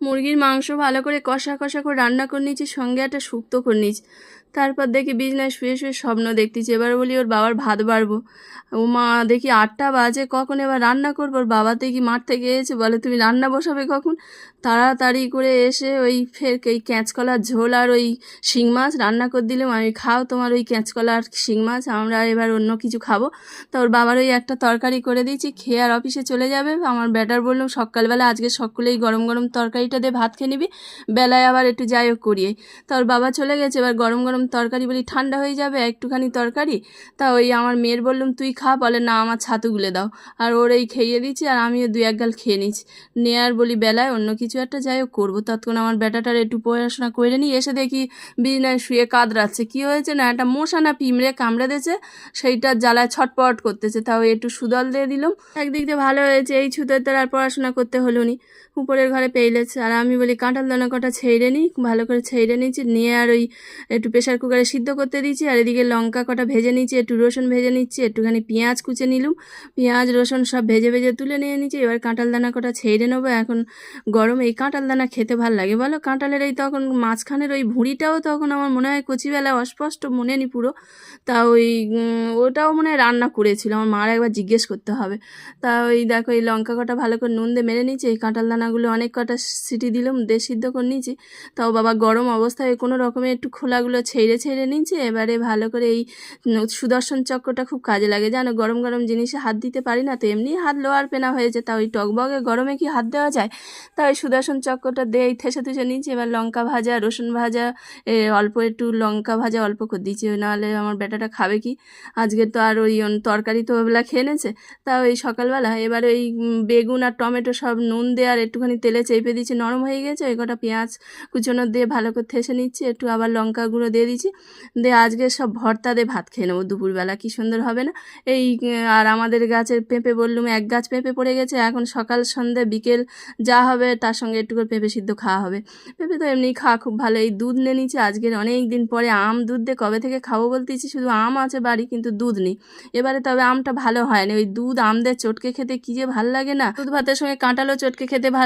মুরগির মাংস ভালো করে কষা কষা করে রান্না করে নিয়েছি, সঙ্গে একটা শুক্তো করে নিয়েছি। তারপর দেখি বিছনায় শুয়ে শুয়ে স্বপ্ন দেখতেছি। এবার বলি ওর বাবার ভাত বাড়বো। ও মা, দেখি 8টা বাজে, কখন এবার রান্না করবো? ওর বাবা দেখি মাঠ থেকে এসে বলে তুমি রান্না বসাবে কখন? তাড়াতাড়ি করে এসে ওই ফের এই ক্যাঁচকলার ঝোল আর ওই শিং মাছ রান্না করে দিলাম। আমি খাও তোমার ওই ক্যাঁচকলা আর শিং মাছ, আমরা এবার অন্য কিছু খাবো। তা ওর বাবার ওই একটা তরকারি করে দিয়েছি, খেয়ে আর অফিসে চলে যাবে। আমার ব্যাটার বললাম সকালবেলা আজকে সকলেই গরম গরম তরকারিটা দিয়ে ভাত খেয়ে নিবি, বেলায় আবার একটু যাই হোক করিয়ে। তা ওর বাবা চলে গেছে, এবার গরম গরম তরকারি বলি ঠান্ডা হয়ে যাবে একটুখানি তরকারি। তা ওই আমার মেয়ের বললাম তুই খা, বলে না আমার ছাতু গুলে দাও। আর ওর এই খেয়ে দিচ্ছি আর আমিও 2-1 গাল খেয়ে নিচ্ছি। নিয়ে আর বলি বেলায় অন্য কিছু একটা যাই হোক করবো। তৎক্ষণ আমার ব্যাটাটার একটু পড়াশোনা করে নিই, এসে দেখি বিছানায় শুয়ে কাঁদরাচ্ছে। কী হয়েছে না, একটা মশা না পিঁমড়ে কামড়ে দিয়েছে, সেইটার জ্বালায় ছটপট করতেছে। তাও একটু সুদল দিয়ে দিলাম, একদিক দিয়ে ভালো হয়েছে। এই ছুতোর দ্বারা আর পড়াশোনা করতে হলো নি। উপরের ঘরে পেইলেছে। আর আমি বলি কাঁঠাল দানা কটা ছেড়ে নিই, ভালো করে ছেড়ে নিচ্ছি। নিয়ে আর ওই একটু প্রেশার কুকারে সিদ্ধ করতে দিচ্ছি। আর এদিকে লঙ্কা কটা ভেজে নিচ্ছি, একটু রসুন ভেজে নিচ্ছি, একটুখানি পেঁয়াজ কুচে নিলুম, পেঁয়াজ রসুন সব ভেজে ভেজে তুলে নিয়ে নিচ্ছি। এবার কাঁঠাল দানা কটা ছেড়ে নেবো। এখন গরম এই কাঁঠাল দানা খেতে ভাল লাগে বলো? কাঁঠালের এই তখন মাঝখানের ওই ভুঁড়িটাও তখন আমার মনে হয় কচিবেলায় অস্পষ্ট মনে নি পুরো। তা ওই ওটাও মনে হয় রান্না করেছিল, আমার মার একবার জিজ্ঞেস করতে হবে। তা ওই দেখো এই লঙ্কা কটা ভালো করে নুন দিয়ে মেরে নিচ্ছি। এই কাঁঠাল দানাগুলো অনেক কটা সিটি দিলাম, দিয়ে সিদ্ধ করে নিয়েছি। তাও বাবা গরম অবস্থায় কোনো রকমে একটু খোলাগুলো ছেড়ে ছেড়ে নিচ্ছে। এবারে ভালো করে এই সুদর্শন চক্রটা খুব কাজে লাগে জানো, গরম গরম জিনিসে হাত দিতে পারি না তো, এমনি হাত লোয়ার পেনা হয়েছে, তা ওই টকবগে গরমে কি হাত দেওয়া যায়? তা ওই সুদর্শন চক্রটা দিয়ে এই ঠেসে ঠেসে নিচ্ছি। এবার লঙ্কা ভাজা রসুন ভাজা অল্প একটু লঙ্কা ভাজা অল্প করে দিচ্ছি, নাহলে আমার বেটাটা খাবে কি? আজকে তো আর ওই তরকারি তো ওবেলা খেয়ে নেছে। তা ওই সকালবেলা এবার ওই বেগুন আর টমেটো সব নুন দিয়ে আর একটুখানি তেলে চেপে দিচ্ছি, নরম হয়ে গেছে। ওই কটা পেঁয়াজ কুচোনো দিয়ে ভালো করে ঠেসে নিচ্ছি, একটু আবার লঙ্কা গুঁড়ো দিয়ে দিচ্ছি। দিয়ে আজকে সব ভর্তা দিয়ে ভাত খেয়ে নেবো দুপুরবেলা, কি সুন্দর হবে না? এই আর আমাদের গাছের পেঁপে বললুম 1 গাছ পেঁপে পড়ে গেছে, এখন সকাল সন্ধ্যে বিকেল যা হবে তার সঙ্গে একটু করে পেঁপে সিদ্ধ খাওয়া হবে। পেঁপে তো এমনি খাওয়া খুব ভালো। এই দুধ নিয়ে নিচ্ছি আজকের, অনেক দিন পরে আম দুধ দিয়ে কবে থেকে খাবো বলতেছি, শুধু আম আছে বাড়ি কিন্তু দুধ নেই। এবারে তবে আমটা ভালো হয়নি, ওই দুধ আম দিয়ে চটকে খেতে কী যে ভাল লাগে না, দুধ ভাতের সঙ্গে কাঁঠালও চটকে খেতে ভালো।